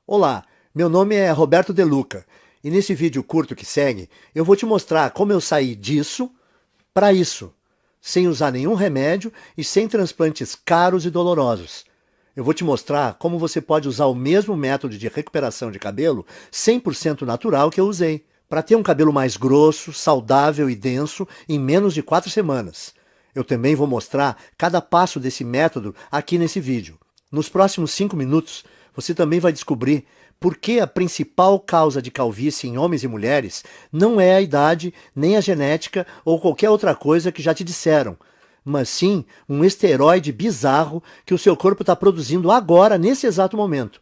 Olá, meu nome é Roberto De Luca e nesse vídeo curto que segue eu vou te mostrar como eu saí disso para isso, sem usar nenhum remédio e sem transplantes caros e dolorosos. Eu vou te mostrar como você pode usar o mesmo método de recuperação de cabelo 100% natural que eu usei, para ter um cabelo mais grosso, saudável e denso em menos de 4 semanas. Eu também vou mostrar cada passo desse método aqui nesse vídeo. Nos próximos 5 minutos, você também vai descobrir por que a principal causa de calvície em homens e mulheres não é a idade, nem a genética ou qualquer outra coisa que já te disseram, mas sim um esteroide bizarro que o seu corpo está produzindo agora, nesse exato momento.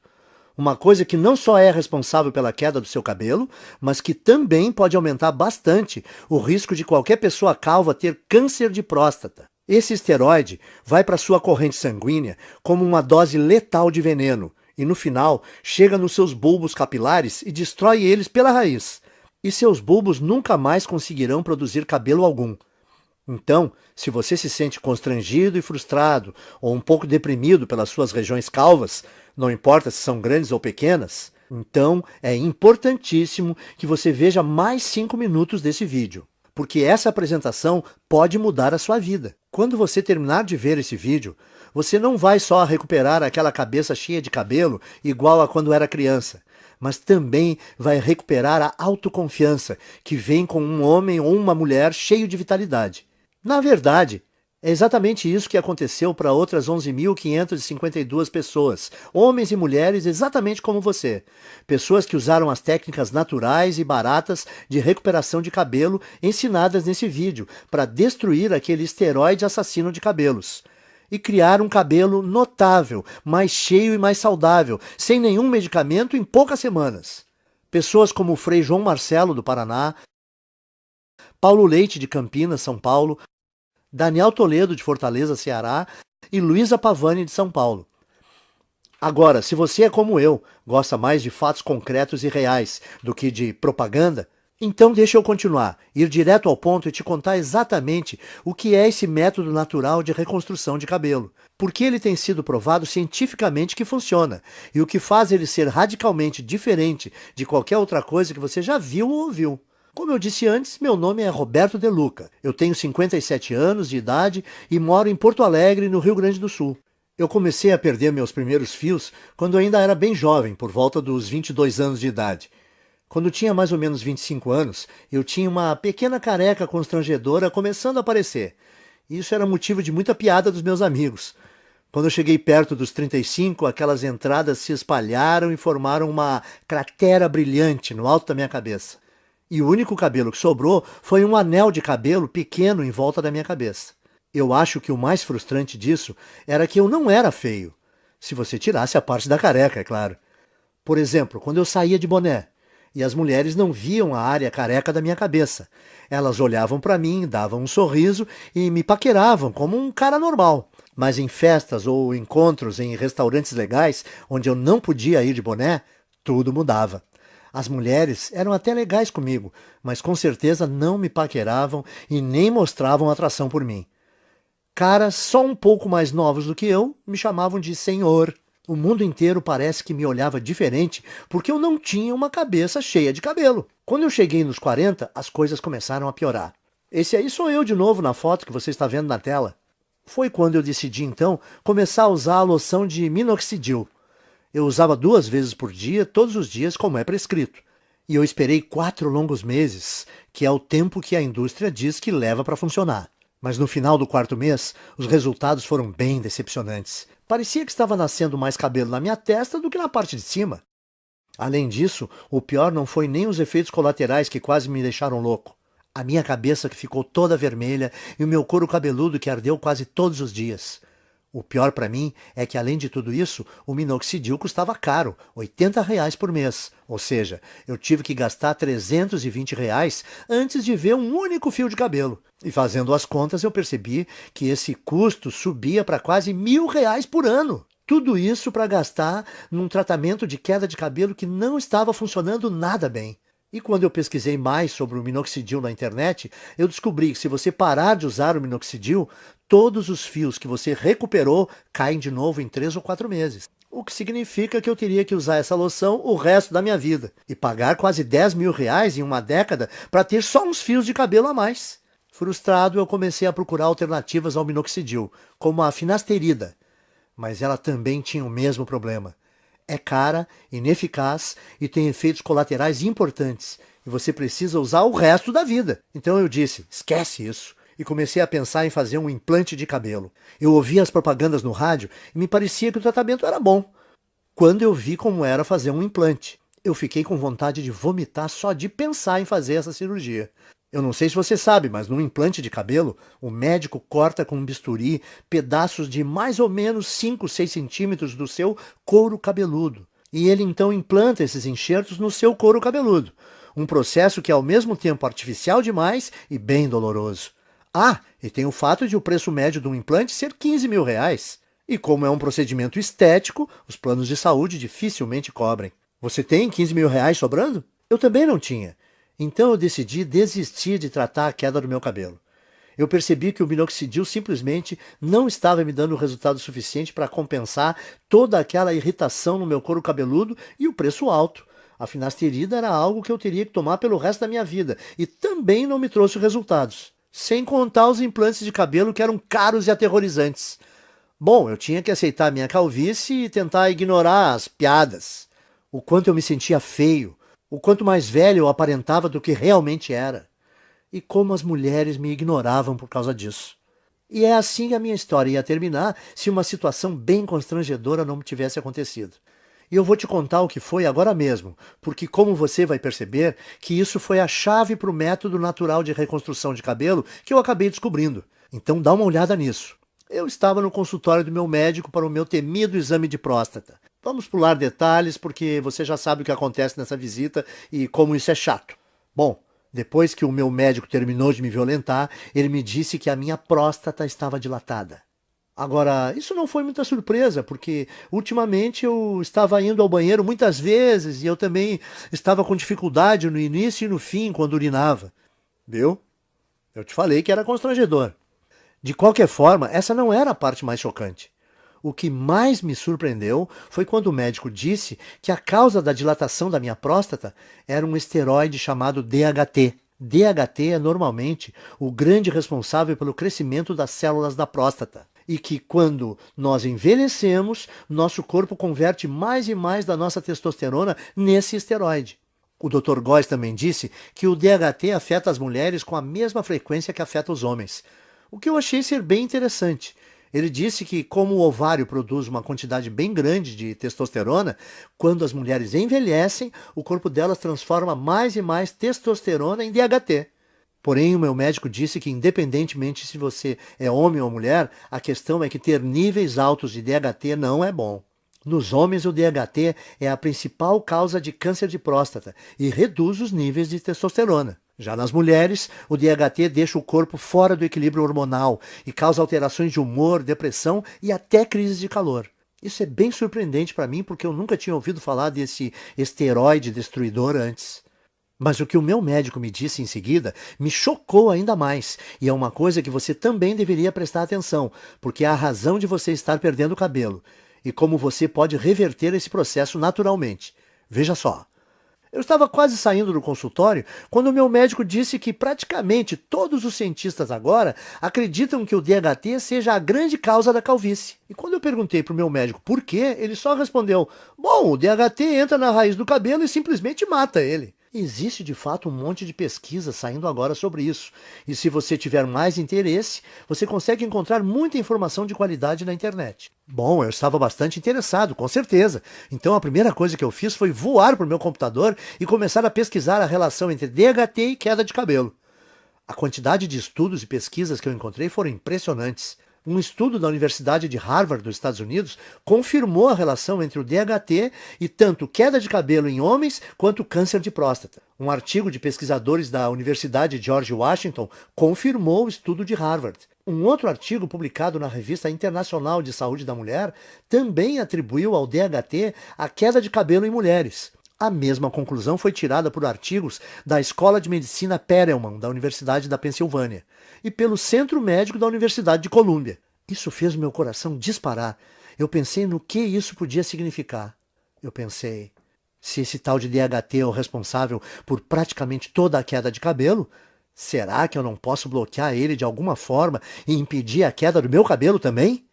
Uma coisa que não só é responsável pela queda do seu cabelo, mas que também pode aumentar bastante o risco de qualquer pessoa calva ter câncer de próstata. Esse esteroide vai para sua corrente sanguínea como uma dose letal de veneno e no final chega nos seus bulbos capilares e destrói eles pela raiz. E seus bulbos nunca mais conseguirão produzir cabelo algum. Então, se você se sente constrangido e frustrado ou um pouco deprimido pelas suas regiões calvas, não importa se são grandes ou pequenas, então é importantíssimo que você veja mais 5 minutos desse vídeo, porque essa apresentação pode mudar a sua vida. Quando você terminar de ver esse vídeo, você não vai só recuperar aquela cabeça cheia de cabelo igual a quando era criança, mas também vai recuperar a autoconfiança que vem com um homem ou uma mulher cheio de vitalidade. Na verdade, é exatamente isso que aconteceu para outras 11.552 pessoas, homens e mulheres exatamente como você. Pessoas que usaram as técnicas naturais e baratas de recuperação de cabelo ensinadas nesse vídeo para destruir aquele esteroide assassino de cabelos. E criar um cabelo notável, mais cheio e mais saudável, sem nenhum medicamento em poucas semanas. Pessoas como o Frei João Marcelo, do Paraná, Paulo Leite, de Campinas, São Paulo, Daniel Toledo, de Fortaleza, Ceará, e Luísa Pavani, de São Paulo. Agora, se você é como eu, gosta mais de fatos concretos e reais do que de propaganda, então deixa eu continuar, ir direto ao ponto e te contar exatamente o que é esse método natural de reconstrução de cabelo. Porque ele tem sido provado cientificamente que funciona, e o que faz ele ser radicalmente diferente de qualquer outra coisa que você já viu ou ouviu. Como eu disse antes, meu nome é Roberto De Luca. Eu tenho 57 anos de idade e moro em Porto Alegre, no Rio Grande do Sul. Eu comecei a perder meus primeiros fios quando ainda era bem jovem, por volta dos 22 anos de idade. Quando tinha mais ou menos 25 anos, eu tinha uma pequena careca constrangedora começando a aparecer. Isso era motivo de muita piada dos meus amigos. Quando eu cheguei perto dos 35, aquelas entradas se espalharam e formaram uma cratera brilhante no alto da minha cabeça. E o único cabelo que sobrou foi um anel de cabelo pequeno em volta da minha cabeça. Eu acho que o mais frustrante disso era que eu não era feio. Se você tirasse a parte da careca, é claro. Por exemplo, quando eu saía de boné, e as mulheres não viam a área careca da minha cabeça. Elas olhavam para mim, davam um sorriso e me paqueravam como um cara normal. Mas em festas ou encontros em restaurantes legais, onde eu não podia ir de boné, tudo mudava. As mulheres eram até legais comigo, mas com certeza não me paqueravam e nem mostravam atração por mim. Caras só um pouco mais novos do que eu me chamavam de senhor. O mundo inteiro parece que me olhava diferente porque eu não tinha uma cabeça cheia de cabelo. Quando eu cheguei nos 40, as coisas começaram a piorar. Esse aí sou eu de novo na foto que você está vendo na tela. Foi quando eu decidi então começar a usar a loção de minoxidil. Eu usava 2 vezes por dia, todos os dias, como é prescrito. E eu esperei 4 longos meses, que é o tempo que a indústria diz que leva para funcionar. Mas no final do 4º mês, os resultados foram bem decepcionantes. Parecia que estava nascendo mais cabelo na minha testa do que na parte de cima. Além disso, o pior não foi nem os efeitos colaterais que quase me deixaram louco. A minha cabeça que ficou toda vermelha e o meu couro cabeludo que ardeu quase todos os dias. O pior para mim é que, além de tudo isso, o minoxidil custava caro, R$ 80 por mês. Ou seja, eu tive que gastar R$ 320 antes de ver um único fio de cabelo. E fazendo as contas, eu percebi que esse custo subia para quase R$ 1.000 por ano. Tudo isso para gastar num tratamento de queda de cabelo que não estava funcionando nada bem. E quando eu pesquisei mais sobre o minoxidil na internet, eu descobri que se você parar de usar o minoxidil, todos os fios que você recuperou caem de novo em 3 ou 4 meses. o que significa que eu teria que usar essa loção o resto da minha vida e pagar quase 10 mil reais em uma década para ter só uns fios de cabelo a mais. Frustrado, eu comecei a procurar alternativas ao minoxidil, como a finasterida, mas ela também tinha o mesmo problema. É cara, ineficaz e tem efeitos colaterais importantes, e você precisa usar o resto da vida. Então eu disse, esquece isso, e comecei a pensar em fazer um implante de cabelo. Eu ouvia as propagandas no rádio e me parecia que o tratamento era bom. Quando eu vi como era fazer um implante, eu fiquei com vontade de vomitar só de pensar em fazer essa cirurgia. Eu não sei se você sabe, mas num implante de cabelo, o médico corta com um bisturi pedaços de mais ou menos 5, 6 centímetros do seu couro cabeludo. E ele então implanta esses enxertos no seu couro cabeludo. Um processo que é ao mesmo tempo artificial demais e bem doloroso. Ah, e tem o fato de o preço médio de um implante ser 15 mil reais. E como é um procedimento estético, os planos de saúde dificilmente cobrem. Você tem 15 mil reais sobrando? Eu também não tinha. Então eu decidi desistir de tratar a queda do meu cabelo. Eu percebi que o minoxidil simplesmente não estava me dando resultado suficiente para compensar toda aquela irritação no meu couro cabeludo e o preço alto. A finasterida era algo que eu teria que tomar pelo resto da minha vida e também não me trouxe resultados. Sem contar os implantes de cabelo que eram caros e aterrorizantes. Bom, eu tinha que aceitar a minha calvície e tentar ignorar as piadas. O quanto eu me sentia feio. O quanto mais velho eu aparentava do que realmente era. E como as mulheres me ignoravam por causa disso. E é assim que a minha história ia terminar se uma situação bem constrangedora não tivesse acontecido. E eu vou te contar o que foi agora mesmo, porque como você vai perceber, que isso foi a chave para o método natural de reconstrução de cabelo que eu acabei descobrindo. Então dá uma olhada nisso. Eu estava no consultório do meu médico para o meu temido exame de próstata. Vamos pular detalhes, porque você já sabe o que acontece nessa visita e como isso é chato. Bom, depois que o meu médico terminou de me violentar, ele me disse que a minha próstata estava dilatada. Agora, isso não foi muita surpresa, porque ultimamente eu estava indo ao banheiro muitas vezes e eu também estava com dificuldade no início e no fim quando urinava. Viu? Eu te falei que era constrangedor. De qualquer forma, essa não era a parte mais chocante. O que mais me surpreendeu foi quando o médico disse que a causa da dilatação da minha próstata era um esteroide chamado DHT. DHT é normalmente o grande responsável pelo crescimento das células da próstata. E que quando nós envelhecemos, nosso corpo converte mais e mais da nossa testosterona nesse esteroide. O Dr. Góes também disse que o DHT afeta as mulheres com a mesma frequência que afeta os homens. O que eu achei ser bem interessante. Ele disse que, como o ovário produz uma quantidade bem grande de testosterona, quando as mulheres envelhecem, o corpo delas transforma mais e mais testosterona em DHT. Porém, o meu médico disse que, independentemente se você é homem ou mulher, a questão é que ter níveis altos de DHT não é bom. Nos homens, o DHT é a principal causa de câncer de próstata e reduz os níveis de testosterona. Já nas mulheres, o DHT deixa o corpo fora do equilíbrio hormonal e causa alterações de humor, depressão e até crises de calor. Isso é bem surpreendente para mim porque eu nunca tinha ouvido falar desse esteroide destruidor antes. Mas o que o meu médico me disse em seguida me chocou ainda mais, e é uma coisa que você também deveria prestar atenção, porque é a razão de você estar perdendo o cabelo, e como você pode reverter esse processo naturalmente. Veja só. Eu estava quase saindo do consultório quando o meu médico disse que praticamente todos os cientistas agora acreditam que o DHT seja a grande causa da calvície. E quando eu perguntei para o meu médico por quê, ele só respondeu: bom, o DHT entra na raiz do cabelo e simplesmente mata ele. Existe de fato um monte de pesquisa saindo agora sobre isso. E se você tiver mais interesse, você consegue encontrar muita informação de qualidade na internet. Bom, eu estava bastante interessado, com certeza. Então a primeira coisa que eu fiz foi voar para o meu computador e começar a pesquisar a relação entre DHT e queda de cabelo. A quantidade de estudos e pesquisas que eu encontrei foram impressionantes. Um estudo da Universidade de Harvard, dos Estados Unidos, confirmou a relação entre o DHT e tanto queda de cabelo em homens quanto câncer de próstata. Um artigo de pesquisadores da Universidade George Washington confirmou o estudo de Harvard. Um outro artigo publicado na Revista Internacional de Saúde da Mulher também atribuiu ao DHT a queda de cabelo em mulheres. A mesma conclusão foi tirada por artigos da Escola de Medicina Perelman, da Universidade da Pensilvânia, e pelo Centro Médico da Universidade de Colômbia. Isso fez o meu coração disparar. eu pensei no que isso podia significar. Eu pensei, se esse tal de DHT é o responsável por praticamente toda a queda de cabelo, será que eu não posso bloquear ele de alguma forma e impedir a queda do meu cabelo também?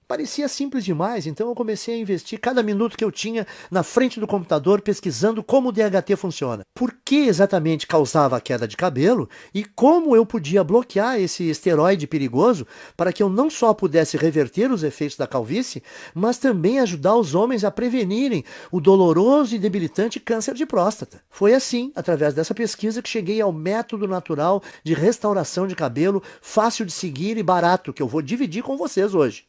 Parecia simples demais, então eu comecei a investir cada minuto que eu tinha na frente do computador pesquisando como o DHT funciona. Por que exatamente causava a queda de cabelo e como eu podia bloquear esse esteroide perigoso para que eu não só pudesse reverter os efeitos da calvície, mas também ajudar os homens a prevenirem o doloroso e debilitante câncer de próstata. Foi assim, através dessa pesquisa, que cheguei ao método natural de restauração de cabelo, fácil de seguir e barato, que eu vou dividir com vocês hoje.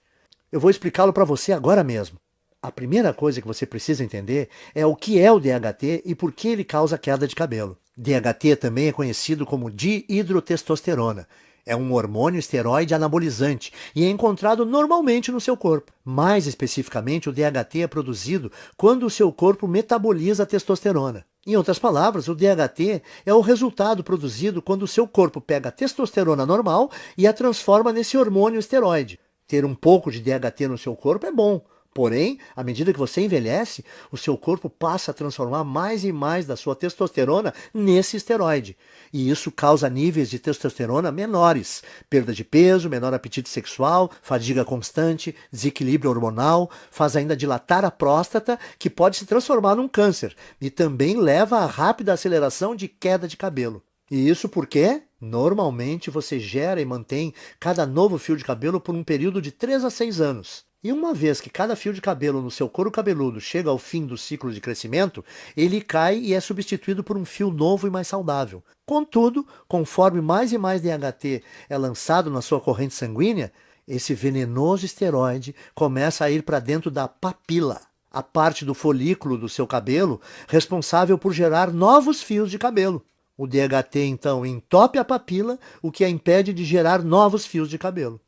Eu vou explicá-lo para você agora mesmo. A primeira coisa que você precisa entender é o que é o DHT e por que ele causa queda de cabelo. DHT também é conhecido como dihidrotestosterona. É um hormônio esteroide anabolizante e é encontrado normalmente no seu corpo. Mais especificamente, o DHT é produzido quando o seu corpo metaboliza a testosterona. Em outras palavras, o DHT é o resultado produzido quando o seu corpo pega a testosterona normal e a transforma nesse hormônio esteroide. Ter um pouco de DHT no seu corpo é bom, porém, à medida que você envelhece, o seu corpo passa a transformar mais e mais da sua testosterona nesse esteroide. E isso causa níveis de testosterona menores, perda de peso, menor apetite sexual, fadiga constante, desequilíbrio hormonal, faz ainda dilatar a próstata, que pode se transformar num câncer, e também leva a rápida aceleração de queda de cabelo. E isso porque, normalmente, você gera e mantém cada novo fio de cabelo por um período de 3 a 6 anos. E uma vez que cada fio de cabelo no seu couro cabeludo chega ao fim do ciclo de crescimento, ele cai e é substituído por um fio novo e mais saudável. Contudo, conforme mais e mais DHT é lançado na sua corrente sanguínea, esse venenoso esteroide começa a ir para dentro da papila, a parte do folículo do seu cabelo responsável por gerar novos fios de cabelo. O DHT, então, entope a papila, o que a impede de gerar novos fios de cabelo.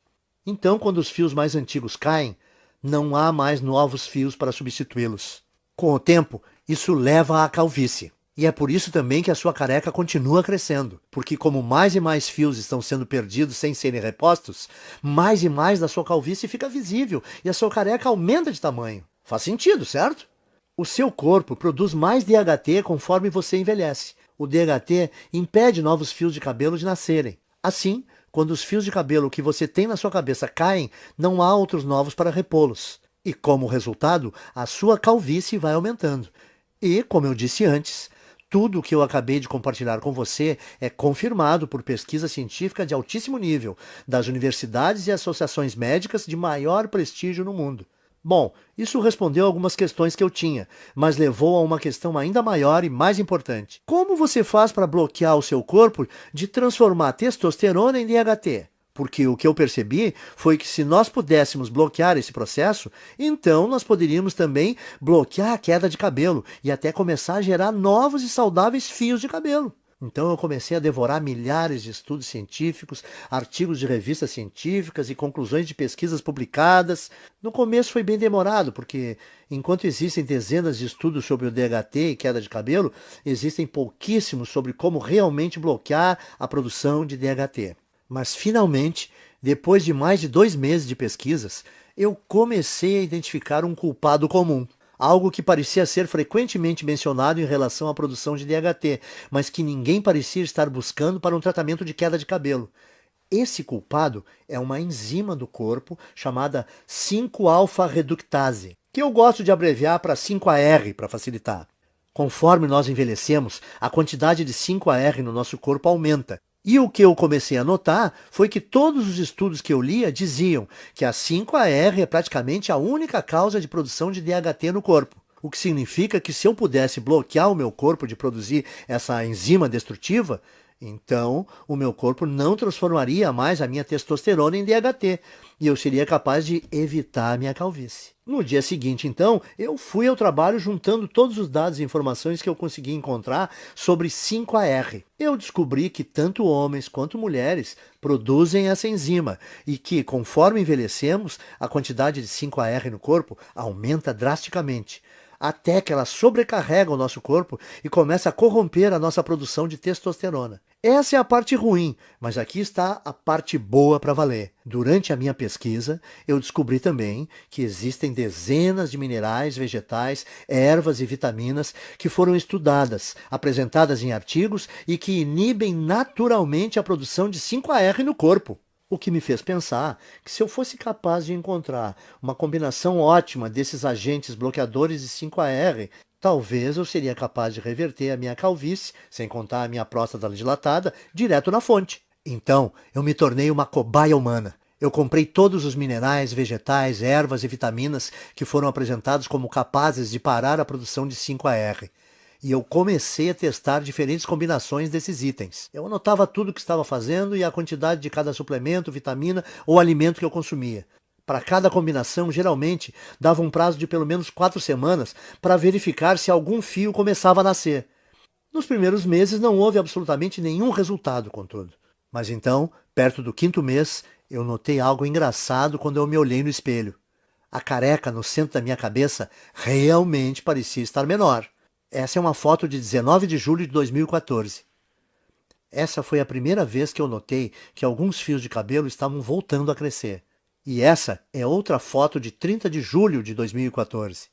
Então, quando os fios mais antigos caem, não há mais novos fios para substituí-los. Com o tempo, isso leva à calvície. E é por isso também que a sua careca continua crescendo, porque como mais e mais fios estão sendo perdidos sem serem repostos, mais e mais da sua calvície fica visível e a sua careca aumenta de tamanho. Faz sentido, certo? O seu corpo produz mais DHT conforme você envelhece. O DHT impede novos fios de cabelo de nascerem. Assim, quando os fios de cabelo que você tem na sua cabeça caem, não há outros novos para repô-los. E como resultado, a sua calvície vai aumentando. E, como eu disse antes, tudo o que eu acabei de compartilhar com você é confirmado por pesquisa científica de altíssimo nível, das universidades e associações médicas de maior prestígio no mundo. Bom, isso respondeu algumas questões que eu tinha, mas levou a uma questão ainda maior e mais importante. Como você faz para bloquear o seu corpo de transformar testosterona em DHT? Porque o que eu percebi foi que se nós pudéssemos bloquear esse processo, então nós poderíamos também bloquear a queda de cabelo e até começar a gerar novos e saudáveis fios de cabelo. Então eu comecei a devorar milhares de estudos científicos, artigos de revistas científicas e conclusões de pesquisas publicadas. No começo foi bem demorado, porque enquanto existem dezenas de estudos sobre o DHT e queda de cabelo, existem pouquíssimos sobre como realmente bloquear a produção de DHT. Mas finalmente, depois de mais de 2 meses de pesquisas, eu comecei a identificar um culpado comum. Algo que parecia ser frequentemente mencionado em relação à produção de DHT, mas que ninguém parecia estar buscando para um tratamento de queda de cabelo. Esse culpado é uma enzima do corpo chamada 5-alfa-reductase, que eu gosto de abreviar para 5-AR para facilitar. Conforme nós envelhecemos, a quantidade de 5-AR no nosso corpo aumenta. E o que eu comecei a notar foi que todos os estudos que eu lia diziam que a 5-AR é praticamente a única causa de produção de DHT no corpo. O que significa que se eu pudesse bloquear o meu corpo de produzir essa enzima destrutiva, então o meu corpo não transformaria mais a minha testosterona em DHT e eu seria capaz de evitar a minha calvície. No dia seguinte, então, eu fui ao trabalho juntando todos os dados e informações que eu consegui encontrar sobre 5-AR. Eu descobri que tanto homens quanto mulheres produzem essa enzima e que, conforme envelhecemos, a quantidade de 5-AR no corpo aumenta drasticamente, até que ela sobrecarrega o nosso corpo e começa a corromper a nossa produção de testosterona. Essa é a parte ruim, mas aqui está a parte boa para valer. Durante a minha pesquisa, eu descobri também que existem dezenas de minerais, vegetais, ervas e vitaminas que foram estudadas, apresentadas em artigos e que inibem naturalmente a produção de 5-AR no corpo. O que me fez pensar que se eu fosse capaz de encontrar uma combinação ótima desses agentes bloqueadores de 5-AR, talvez eu seria capaz de reverter a minha calvície, sem contar a minha próstata dilatada, direto na fonte. Então, eu me tornei uma cobaia humana. Eu comprei todos os minerais, vegetais, ervas e vitaminas que foram apresentados como capazes de parar a produção de 5-AR. E eu comecei a testar diferentes combinações desses itens. Eu anotava tudo o que estava fazendo e a quantidade de cada suplemento, vitamina ou alimento que eu consumia. Para cada combinação, geralmente, dava um prazo de pelo menos 4 semanas para verificar se algum fio começava a nascer. Nos primeiros meses não houve absolutamente nenhum resultado, contudo. Mas então, perto do 5º mês, eu notei algo engraçado quando eu me olhei no espelho. A careca no centro da minha cabeça realmente parecia estar menor. Essa é uma foto de 19 de julho de 2014. Essa foi a primeira vez que eu notei que alguns fios de cabelo estavam voltando a crescer. E essa é outra foto de 30 de julho de 2014.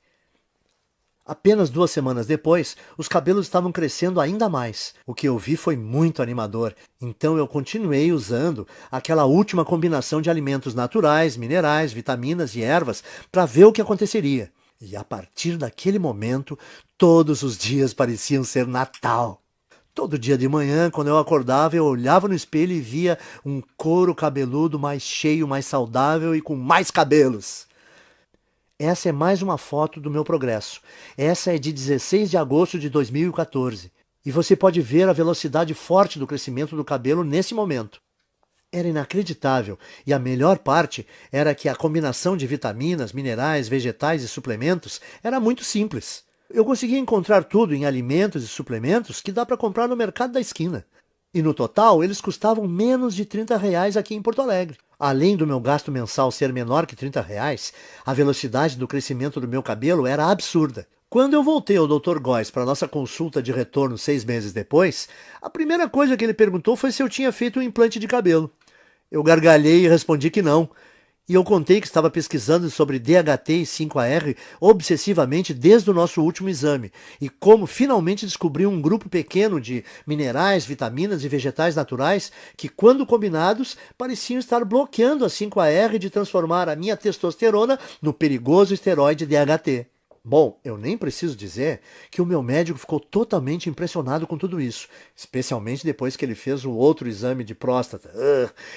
Apenas 2 semanas depois, os cabelos estavam crescendo ainda mais. O que eu vi foi muito animador, então eu continuei usando aquela última combinação de alimentos naturais, minerais, vitaminas e ervas para ver o que aconteceria. E a partir daquele momento, todos os dias pareciam ser Natal. Todo dia de manhã, quando eu acordava, eu olhava no espelho e via um couro cabeludo mais cheio, mais saudável e com mais cabelos. Essa é mais uma foto do meu progresso. Essa é de 16 de agosto de 2014. E você pode ver a velocidade forte do crescimento do cabelo nesse momento. Era inacreditável, e a melhor parte era que a combinação de vitaminas, minerais, vegetais e suplementos era muito simples. Eu conseguia encontrar tudo em alimentos e suplementos que dá para comprar no mercado da esquina. E no total, eles custavam menos de R$ 30 aqui em Porto Alegre. Além do meu gasto mensal ser menor que R$ 30, a velocidade do crescimento do meu cabelo era absurda. Quando eu voltei ao Dr. Góes para nossa consulta de retorno 6 meses depois, a primeira coisa que ele perguntou foi se eu tinha feito um implante de cabelo. Eu gargalhei e respondi que não. E eu contei que estava pesquisando sobre DHT e 5-AR obsessivamente desde o nosso último exame e como finalmente descobri um grupo pequeno de minerais, vitaminas e vegetais naturais que, quando combinados, pareciam estar bloqueando a 5-AR de transformar a minha testosterona no perigoso esteroide DHT. Bom, eu nem preciso dizer que o meu médico ficou totalmente impressionado com tudo isso, especialmente depois que ele fez o outro exame de próstata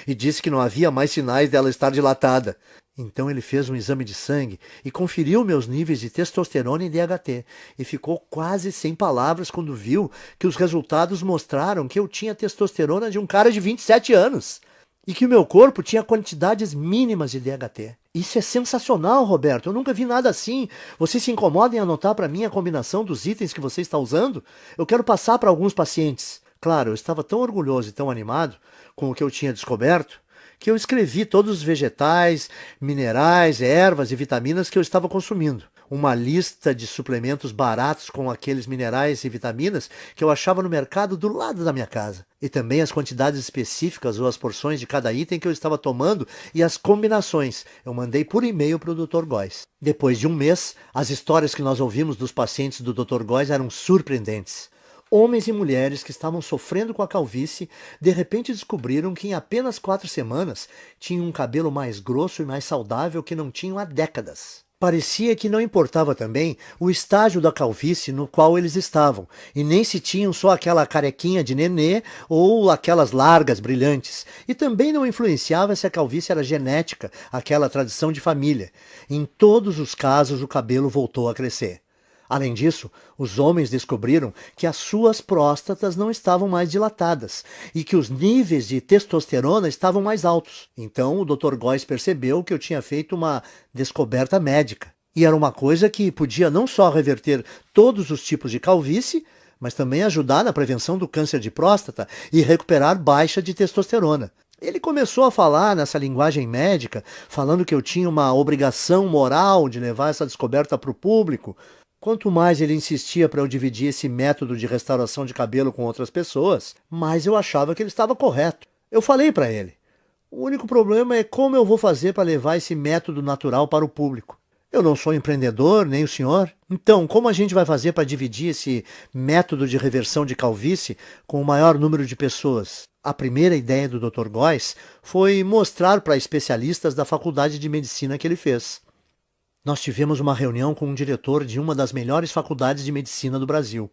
e disse que não havia mais sinais dela estar dilatada. Então ele fez um exame de sangue e conferiu meus níveis de testosterona e DHT e ficou quase sem palavras quando viu que os resultados mostraram que eu tinha testosterona de um cara de 27 anos e que o meu corpo tinha quantidades mínimas de DHT. Isso é sensacional, Roberto. Eu nunca vi nada assim. Você se incomoda em anotar para mim a combinação dos itens que você está usando? Eu quero passar para alguns pacientes. Claro, eu estava tão orgulhoso e tão animado com o que eu tinha descoberto que eu escrevi todos os vegetais, minerais, ervas e vitaminas que eu estava consumindo. Uma lista de suplementos baratos com aqueles minerais e vitaminas que eu achava no mercado do lado da minha casa. E também as quantidades específicas ou as porções de cada item que eu estava tomando e as combinações. Eu mandei por e-mail para o Dr. Góes. Depois de um mês, as histórias que nós ouvimos dos pacientes do Dr. Góes eram surpreendentes. Homens e mulheres que estavam sofrendo com a calvície, de repente descobriram que em apenas 4 semanas tinham um cabelo mais grosso e mais saudável que não tinham há décadas. Parecia que não importava também o estágio da calvície no qual eles estavam, e nem se tinham só aquela carequinha de nenê ou aquelas largas brilhantes, e também não influenciava se a calvície era genética, aquela tradição de família. Em todos os casos o cabelo voltou a crescer. Além disso, os homens descobriram que as suas próstatas não estavam mais dilatadas e que os níveis de testosterona estavam mais altos. Então o Dr. Góes percebeu que eu tinha feito uma descoberta médica. E era uma coisa que podia não só reverter todos os tipos de calvície, mas também ajudar na prevenção do câncer de próstata e recuperar baixa de testosterona. Ele começou a falar nessa linguagem médica, falando que eu tinha uma obrigação moral de levar essa descoberta para o público. Quanto mais ele insistia para eu dividir esse método de restauração de cabelo com outras pessoas, mais eu achava que ele estava correto. Eu falei para ele: o único problema é como eu vou fazer para levar esse método natural para o público. Eu não sou empreendedor, nem o senhor. Então, como a gente vai fazer para dividir esse método de reversão de calvície com o maior número de pessoas? A primeira ideia do Dr. Góes foi mostrar para especialistas da faculdade de medicina que ele fez. Nós tivemos uma reunião com um diretor de uma das melhores faculdades de medicina do Brasil.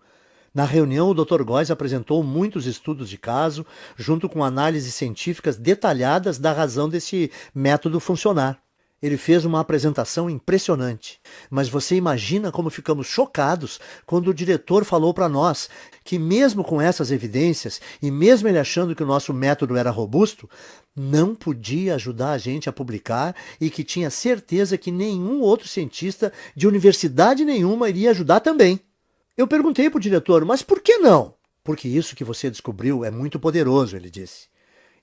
Na reunião, o Dr. Góes apresentou muitos estudos de caso, junto com análises científicas detalhadas da razão desse método funcionar. Ele fez uma apresentação impressionante, mas você imagina como ficamos chocados quando o diretor falou para nós que mesmo com essas evidências e mesmo ele achando que o nosso método era robusto, não podia ajudar a gente a publicar e que tinha certeza que nenhum outro cientista de universidade nenhuma iria ajudar também. Eu perguntei para o diretor, mas por que não? Porque isso que você descobriu é muito poderoso, ele disse.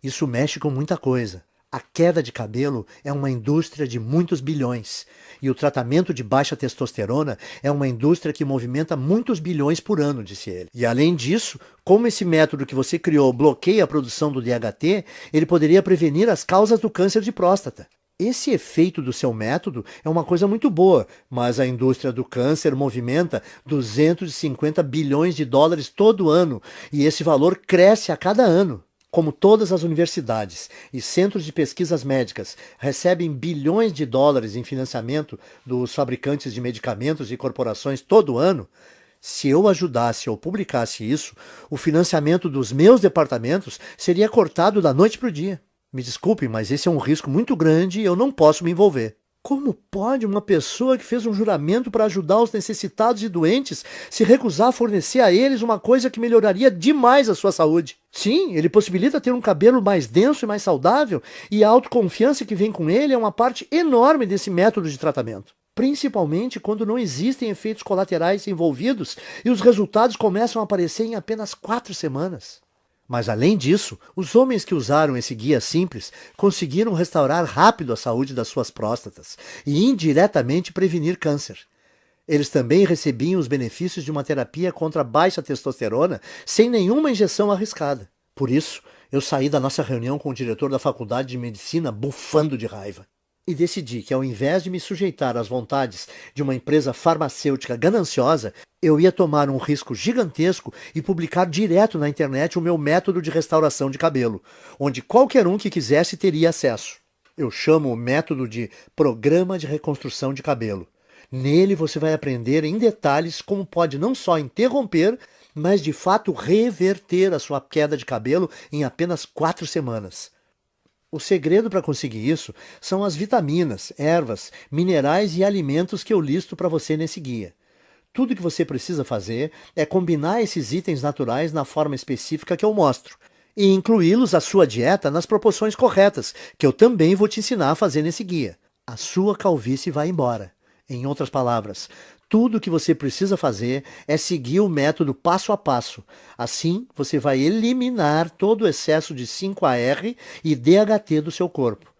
Isso mexe com muita coisa. A queda de cabelo é uma indústria de muitos bilhões. E o tratamento de baixa testosterona é uma indústria que movimenta muitos bilhões por ano, disse ele. E além disso, como esse método que você criou bloqueia a produção do DHT, ele poderia prevenir as causas do câncer de próstata. Esse efeito do seu método é uma coisa muito boa, mas a indústria do câncer movimenta 250 bilhões de dólares todo ano, e esse valor cresce a cada ano. Como todas as universidades e centros de pesquisas médicas recebem bilhões de dólares em financiamento dos fabricantes de medicamentos e corporações todo ano, se eu ajudasse ou publicasse isso, o financiamento dos meus departamentos seria cortado da noite para o dia. Me desculpe, mas esse é um risco muito grande e eu não posso me envolver. Como pode uma pessoa que fez um juramento para ajudar os necessitados e doentes se recusar a fornecer a eles uma coisa que melhoraria demais a sua saúde? Sim, ele possibilita ter um cabelo mais denso e mais saudável, e a autoconfiança que vem com ele é uma parte enorme desse método de tratamento. Principalmente quando não existem efeitos colaterais envolvidos e os resultados começam a aparecer em apenas 4 semanas. Mas além disso, os homens que usaram esse guia simples conseguiram restaurar rápido a saúde das suas próstatas e indiretamente prevenir câncer. Eles também recebiam os benefícios de uma terapia contra a baixa testosterona sem nenhuma injeção arriscada. Por isso, eu saí da nossa reunião com o diretor da faculdade de medicina bufando de raiva. E decidi que, ao invés de me sujeitar às vontades de uma empresa farmacêutica gananciosa, eu ia tomar um risco gigantesco e publicar direto na internet o meu método de restauração de cabelo, onde qualquer um que quisesse teria acesso. Eu chamo o método de Programa de Reconstrução de Cabelo. Nele você vai aprender em detalhes como pode não só interromper, mas de fato reverter a sua queda de cabelo em apenas 4 semanas. O segredo para conseguir isso são as vitaminas, ervas, minerais e alimentos que eu listo para você nesse guia. Tudo que você precisa fazer é combinar esses itens naturais na forma específica que eu mostro e incluí-los à sua dieta nas proporções corretas, que eu também vou te ensinar a fazer nesse guia. A sua calvície vai embora. Em outras palavras, tudo o que você precisa fazer é seguir o método passo a passo. Assim, você vai eliminar todo o excesso de 5-AR e DHT do seu corpo,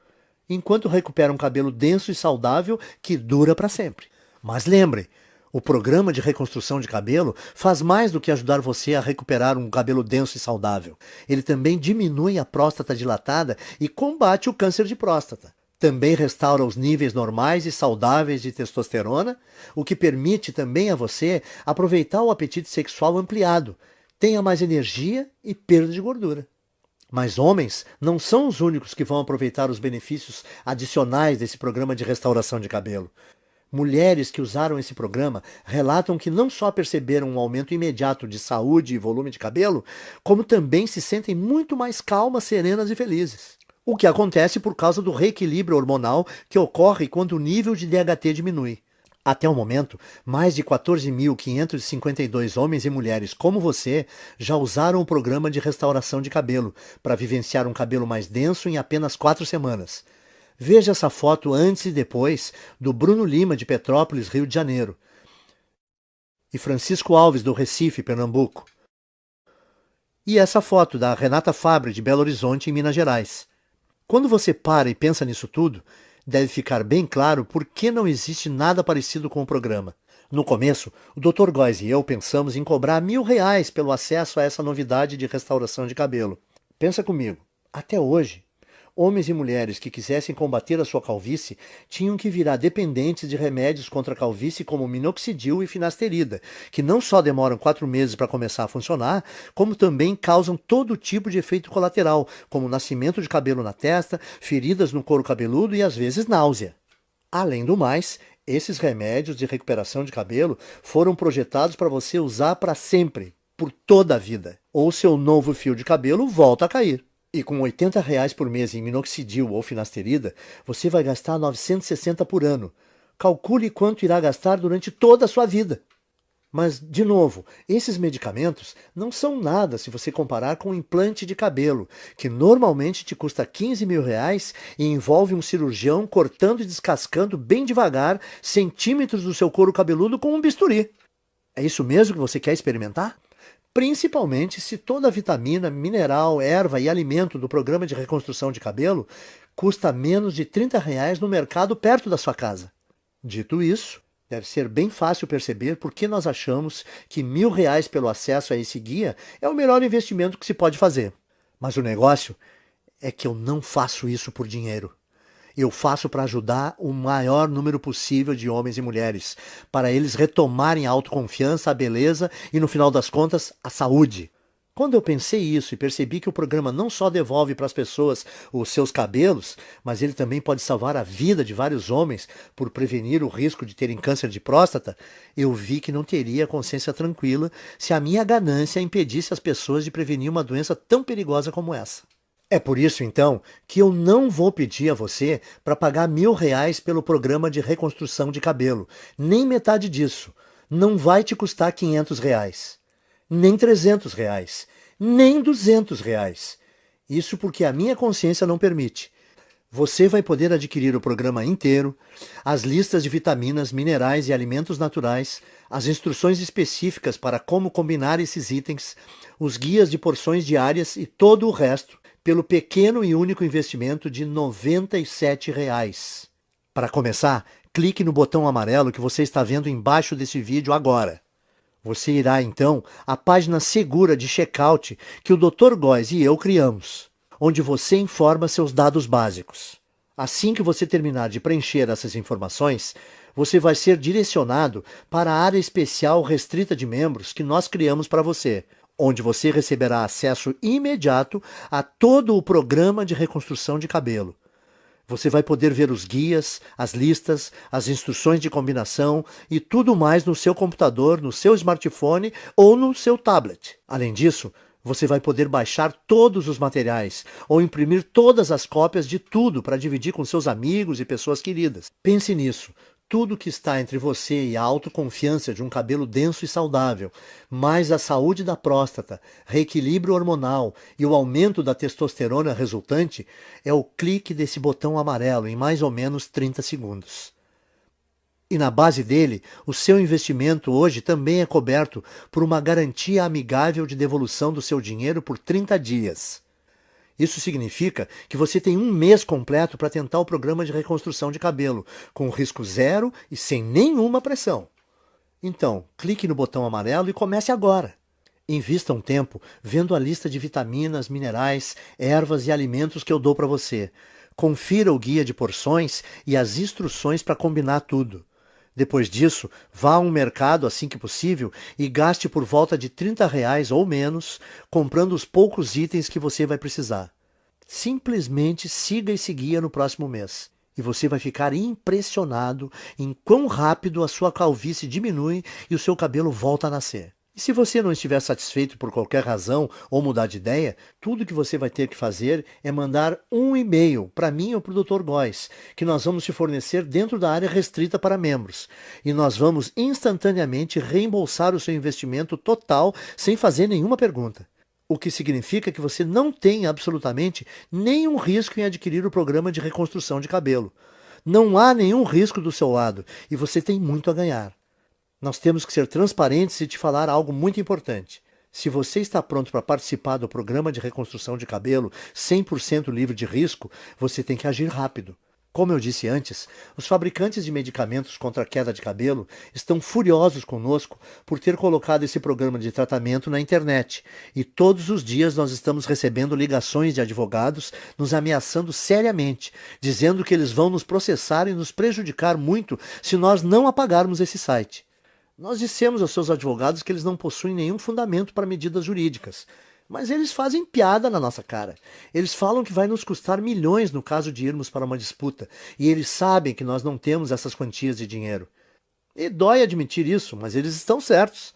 enquanto recupera um cabelo denso e saudável que dura para sempre. Mas lembre, o programa de reconstrução de cabelo faz mais do que ajudar você a recuperar um cabelo denso e saudável. Ele também diminui a próstata dilatada e combate o câncer de próstata. Também restaura os níveis normais e saudáveis de testosterona, o que permite também a você aproveitar o apetite sexual ampliado, tenha mais energia e perda de gordura. Mas homens não são os únicos que vão aproveitar os benefícios adicionais desse programa de restauração de cabelo. Mulheres que usaram esse programa relatam que não só perceberam um aumento imediato de saúde e volume de cabelo, como também se sentem muito mais calmas, serenas e felizes. O que acontece por causa do reequilíbrio hormonal que ocorre quando o nível de DHT diminui. Até o momento, mais de 14.552 homens e mulheres como você já usaram o programa de restauração de cabelo para vivenciar um cabelo mais denso em apenas 4 semanas. Veja essa foto antes e depois do Bruno Lima, de Petrópolis, Rio de Janeiro, e Francisco Alves, do Recife, Pernambuco. E essa foto da Renata Fabre, de Belo Horizonte, em Minas Gerais. Quando você para e pensa nisso tudo, deve ficar bem claro por que não existe nada parecido com o programa. No começo, o Dr. Góes e eu pensamos em cobrar R$ 1.000 pelo acesso a essa novidade de restauração de cabelo. Pensa comigo, até hoje, homens e mulheres que quisessem combater a sua calvície tinham que virar dependentes de remédios contra a calvície como minoxidil e finasterida, que não só demoram 4 meses para começar a funcionar, como também causam todo tipo de efeito colateral, como nascimento de cabelo na testa, feridas no couro cabeludo e às vezes náusea. Além do mais, esses remédios de recuperação de cabelo foram projetados para você usar para sempre, por toda a vida. Ou seu novo fio de cabelo volta a cair. E com R$ 80 por mês em minoxidil ou finasterida, você vai gastar 960 por ano. Calcule quanto irá gastar durante toda a sua vida. Mas, de novo, esses medicamentos não são nada se você comparar com um implante de cabelo, que normalmente te custa R$ 15.000 e envolve um cirurgião cortando e descascando bem devagar centímetros do seu couro cabeludo com um bisturi. É isso mesmo que você quer experimentar? Principalmente se toda a vitamina, mineral, erva e alimento do programa de reconstrução de cabelo custa menos de R$ 30 no mercado perto da sua casa. Dito isso, deve ser bem fácil perceber por que nós achamos que R$ 1.000 pelo acesso a esse guia é o melhor investimento que se pode fazer. Mas o negócio é que eu não faço isso por dinheiro. Eu faço para ajudar o maior número possível de homens e mulheres, para eles retomarem a autoconfiança, a beleza e, no final das contas, a saúde. Quando eu pensei isso e percebi que o programa não só devolve para as pessoas os seus cabelos, mas ele também pode salvar a vida de vários homens por prevenir o risco de terem câncer de próstata, eu vi que não teria consciência tranquila se a minha ganância impedisse as pessoas de prevenir uma doença tão perigosa como essa. É por isso, então, que eu não vou pedir a você para pagar R$ 1.000 pelo programa de reconstrução de cabelo. Nem metade disso. Não vai te custar R$ 500. Nem R$ 300. Nem R$ 200. Isso porque a minha consciência não permite. Você vai poder adquirir o programa inteiro, as listas de vitaminas, minerais e alimentos naturais, as instruções específicas para como combinar esses itens, os guias de porções diárias e todo o resto, pelo pequeno e único investimento de R$ 97. Para começar, clique no botão amarelo que você está vendo embaixo desse vídeo agora. Você irá, então, à página segura de checkout que o Dr. Góes e eu criamos, onde você informa seus dados básicos. Assim que você terminar de preencher essas informações, você vai ser direcionado para a área especial restrita de membros que nós criamos para você, onde você receberá acesso imediato a todo o programa de reconstrução de cabelo. Você vai poder ver os guias, as listas, as instruções de combinação e tudo mais no seu computador, no seu smartphone ou no seu tablet. Além disso, você vai poder baixar todos os materiais ou imprimir todas as cópias de tudo para dividir com seus amigos e pessoas queridas. Pense nisso. Tudo que está entre você e a autoconfiança de um cabelo denso e saudável, mais a saúde da próstata, reequilíbrio hormonal e o aumento da testosterona resultante, é o clique desse botão amarelo em mais ou menos 30 segundos. E na base dele, o seu investimento hoje também é coberto por uma garantia amigável de devolução do seu dinheiro por 30 dias. Isso significa que você tem um mês completo para tentar o programa de reconstrução de cabelo, com risco zero e sem nenhuma pressão. Então, clique no botão amarelo e comece agora. Invista um tempo vendo a lista de vitaminas, minerais, ervas e alimentos que eu dou para você. Confira o guia de porções e as instruções para combinar tudo. Depois disso, vá a um mercado assim que possível e gaste por volta de R$ 30 ou menos, comprando os poucos itens que você vai precisar. Simplesmente siga esse guia no próximo mês e você vai ficar impressionado em quão rápido a sua calvície diminui e o seu cabelo volta a nascer. E se você não estiver satisfeito por qualquer razão ou mudar de ideia, tudo que você vai ter que fazer é mandar um e-mail para mim ou para o Dr. Góes, que nós vamos te fornecer dentro da área restrita para membros. E nós vamos instantaneamente reembolsar o seu investimento total sem fazer nenhuma pergunta. O que significa que você não tem absolutamente nenhum risco em adquirir o programa de reconstrução de cabelo. Não há nenhum risco do seu lado e você tem muito a ganhar. Nós temos que ser transparentes e te falar algo muito importante. Se você está pronto para participar do programa de reconstrução de cabelo 100% livre de risco, você tem que agir rápido. Como eu disse antes, os fabricantes de medicamentos contra a queda de cabelo estão furiosos conosco por ter colocado esse programa de tratamento na internet, e todos os dias nós estamos recebendo ligações de advogados nos ameaçando seriamente, dizendo que eles vão nos processar e nos prejudicar muito se nós não apagarmos esse site. Nós dissemos aos seus advogados que eles não possuem nenhum fundamento para medidas jurídicas, mas eles fazem piada na nossa cara. Eles falam que vai nos custar milhões no caso de irmos para uma disputa, e eles sabem que nós não temos essas quantias de dinheiro. E dói admitir isso, mas eles estão certos.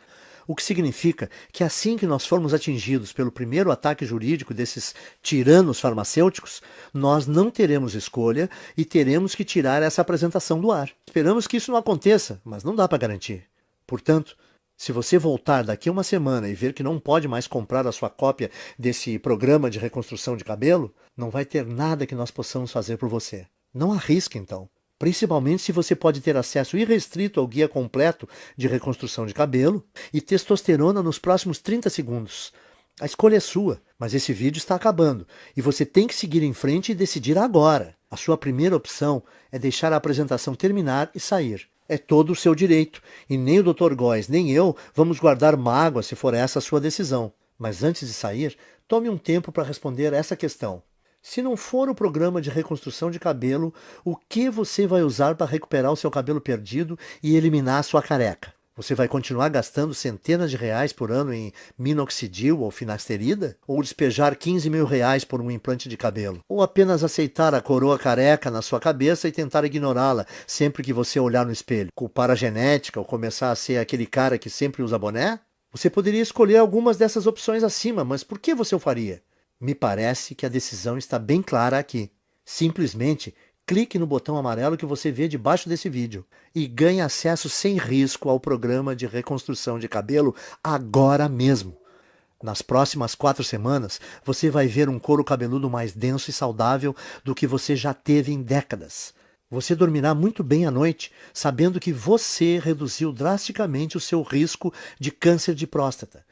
O que significa que assim que nós formos atingidos pelo primeiro ataque jurídico desses tiranos farmacêuticos, nós não teremos escolha e teremos que tirar essa apresentação do ar. Esperamos que isso não aconteça, mas não dá para garantir. Portanto, se você voltar daqui a uma semana e ver que não pode mais comprar a sua cópia desse programa de reconstrução de cabelo, não vai ter nada que nós possamos fazer por você. Não arrisque, então. Principalmente se você pode ter acesso irrestrito ao guia completo de reconstrução de cabelo e testosterona nos próximos 30 segundos. A escolha é sua, mas esse vídeo está acabando e você tem que seguir em frente e decidir agora. A sua primeira opção é deixar a apresentação terminar e sair. É todo o seu direito, e nem o Dr. Góes nem eu vamos guardar mágoa se for essa a sua decisão. Mas antes de sair, tome um tempo para responder essa questão. Se não for o programa de reconstrução de cabelo, o que você vai usar para recuperar o seu cabelo perdido e eliminar a sua careca? Você vai continuar gastando centenas de reais por ano em minoxidil ou finasterida? Ou despejar 15 mil reais por um implante de cabelo? Ou apenas aceitar a coroa careca na sua cabeça e tentar ignorá-la sempre que você olhar no espelho? Culpar a genética ou começar a ser aquele cara que sempre usa boné? Você poderia escolher algumas dessas opções acima, mas por que você o faria? Me parece que a decisão está bem clara aqui. Simplesmente clique no botão amarelo que você vê debaixo desse vídeo e ganhe acesso sem risco ao programa de reconstrução de cabelo agora mesmo. Nas próximas 4 semanas, você vai ver um couro cabeludo mais denso e saudável do que você já teve em décadas. Você dormirá muito bem à noite, sabendo que você reduziu drasticamente o seu risco de câncer de próstata.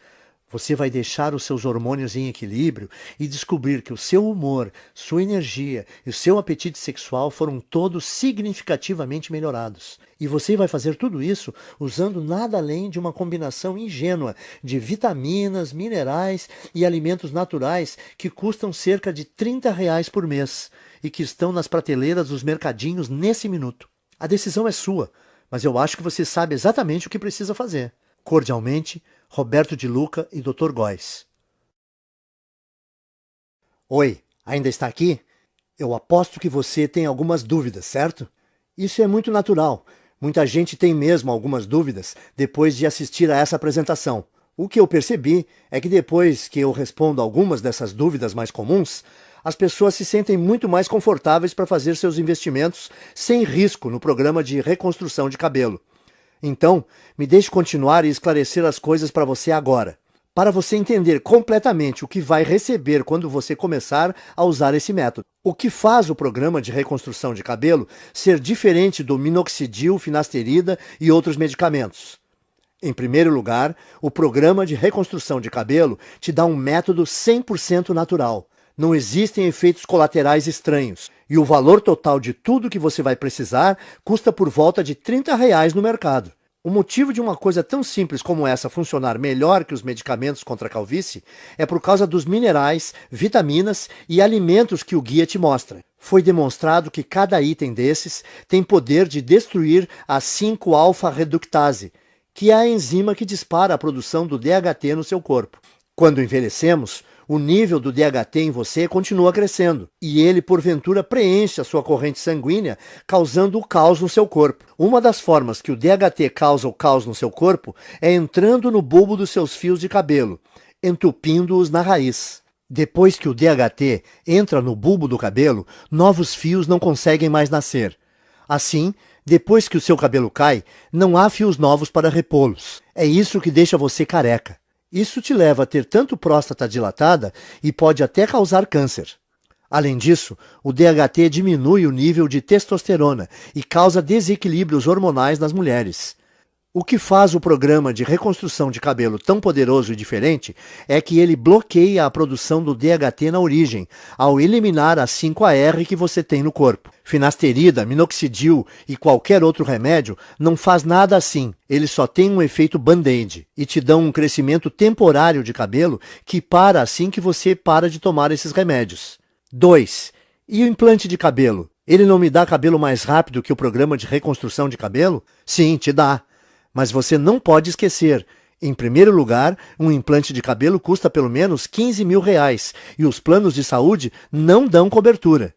Você vai deixar os seus hormônios em equilíbrio e descobrir que o seu humor, sua energia e o seu apetite sexual foram todos significativamente melhorados. E você vai fazer tudo isso usando nada além de uma combinação ingênua de vitaminas, minerais e alimentos naturais que custam cerca de R$ 30 por mês e que estão nas prateleiras dos mercadinhos nesse minuto. A decisão é sua, mas eu acho que você sabe exatamente o que precisa fazer. Cordialmente, Roberto de Luca e Dr. Góes. Oi, ainda está aqui? Eu aposto que você tem algumas dúvidas, certo? Isso é muito natural. Muita gente tem mesmo algumas dúvidas depois de assistir a essa apresentação. O que eu percebi é que depois que eu respondo algumas dessas dúvidas mais comuns, as pessoas se sentem muito mais confortáveis para fazer seus investimentos sem risco no programa de reconstrução de cabelo. Então, me deixe continuar e esclarecer as coisas para você agora, para você entender completamente o que vai receber quando você começar a usar esse método. O que faz o programa de reconstrução de cabelo ser diferente do minoxidil, finasterida e outros medicamentos? Em primeiro lugar, o programa de reconstrução de cabelo te dá um método 100% natural. Não existem efeitos colaterais estranhos. E o valor total de tudo que você vai precisar custa por volta de R$ 30 no mercado. O motivo de uma coisa tão simples como essa funcionar melhor que os medicamentos contra a calvície é por causa dos minerais, vitaminas e alimentos que o guia te mostra. Foi demonstrado que cada item desses tem poder de destruir a 5-alfa-reductase, que é a enzima que dispara a produção do DHT no seu corpo. Quando envelhecemos, o nível do DHT em você continua crescendo, e ele, porventura, preenche a sua corrente sanguínea, causando o caos no seu corpo. Uma das formas que o DHT causa o caos no seu corpo é entrando no bulbo dos seus fios de cabelo, entupindo-os na raiz. Depois que o DHT entra no bulbo do cabelo, novos fios não conseguem mais nascer. Assim, depois que o seu cabelo cai, não há fios novos para repô-los. É isso que deixa você careca. Isso te leva a ter tanto próstata dilatada e pode até causar câncer. Além disso, o DHT diminui o nível de testosterona e causa desequilíbrios hormonais nas mulheres. O que faz o programa de reconstrução de cabelo tão poderoso e diferente é que ele bloqueia a produção do DHT na origem, ao eliminar a 5-AR que você tem no corpo. Finasterida, minoxidil e qualquer outro remédio não faz nada assim. Eles só têm um efeito band-aid e te dão um crescimento temporário de cabelo que para assim que você para de tomar esses remédios. 2. E o implante de cabelo? Ele não me dá cabelo mais rápido que o programa de reconstrução de cabelo? Sim, te dá. Mas você não pode esquecer, em primeiro lugar, um implante de cabelo custa pelo menos R$15 mil e os planos de saúde não dão cobertura.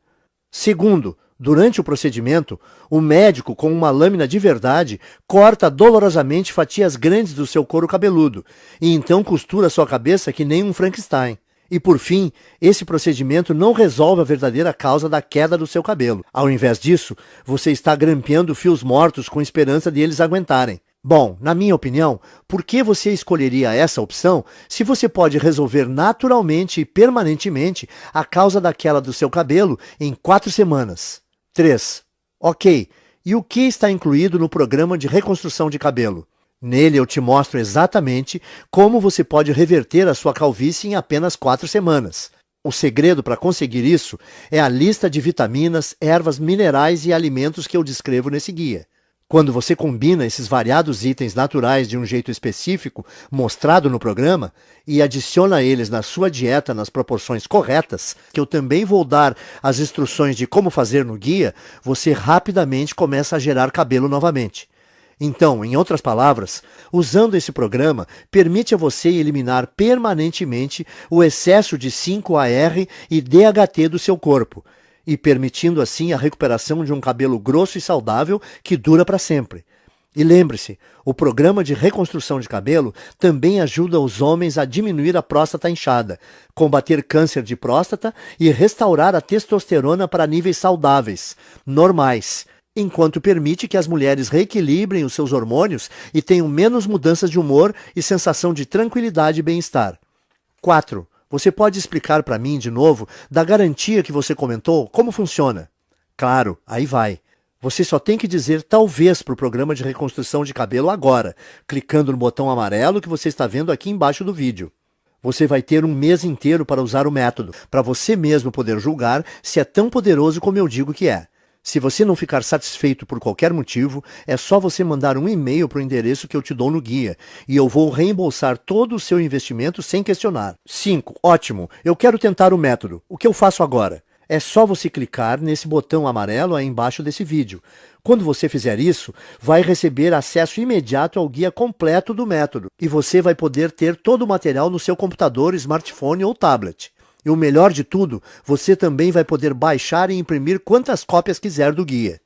Segundo, durante o procedimento, o médico, com uma lâmina de verdade, corta dolorosamente fatias grandes do seu couro cabeludo e então costura sua cabeça que nem um Frankenstein. E por fim, esse procedimento não resolve a verdadeira causa da queda do seu cabelo. Ao invés disso, você está grampeando fios mortos com esperança de eles aguentarem. Bom, na minha opinião, por que você escolheria essa opção se você pode resolver naturalmente e permanentemente a causa da queda do seu cabelo em 4 semanas? 3. Ok, e o que está incluído no programa de reconstrução de cabelo? Nele eu te mostro exatamente como você pode reverter a sua calvície em apenas 4 semanas. O segredo para conseguir isso é a lista de vitaminas, ervas, minerais e alimentos que eu descrevo nesse guia. Quando você combina esses variados itens naturais de um jeito específico, mostrado no programa, e adiciona eles na sua dieta nas proporções corretas, que eu também vou dar as instruções de como fazer no guia, você rapidamente começa a gerar cabelo novamente. Então, em outras palavras, usando esse programa, permite a você eliminar permanentemente o excesso de 5-AR e DHT do seu corpo, e permitindo assim a recuperação de um cabelo grosso e saudável que dura para sempre. E lembre-se, o programa de reconstrução de cabelo também ajuda os homens a diminuir a próstata inchada, combater câncer de próstata e restaurar a testosterona para níveis saudáveis, normais, enquanto permite que as mulheres reequilibrem os seus hormônios e tenham menos mudanças de humor e sensação de tranquilidade e bem-estar. 4. Você pode explicar para mim, de novo, da garantia que você comentou, como funciona? Claro, aí vai. Você só tem que dizer talvez para o programa de reconstrução de cabelo agora, clicando no botão amarelo que você está vendo aqui embaixo do vídeo. Você vai ter um mês inteiro para usar o método, para você mesmo poder julgar se é tão poderoso como eu digo que é. Se você não ficar satisfeito por qualquer motivo, é só você mandar um e-mail para o endereço que eu te dou no guia, e eu vou reembolsar todo o seu investimento sem questionar. 5. Ótimo, eu quero tentar o método. O que eu faço agora? É só você clicar nesse botão amarelo aí embaixo desse vídeo. Quando você fizer isso, vai receber acesso imediato ao guia completo do método, e você vai poder ter todo o material no seu computador, smartphone ou tablet. E o melhor de tudo, você também vai poder baixar e imprimir quantas cópias quiser do guia.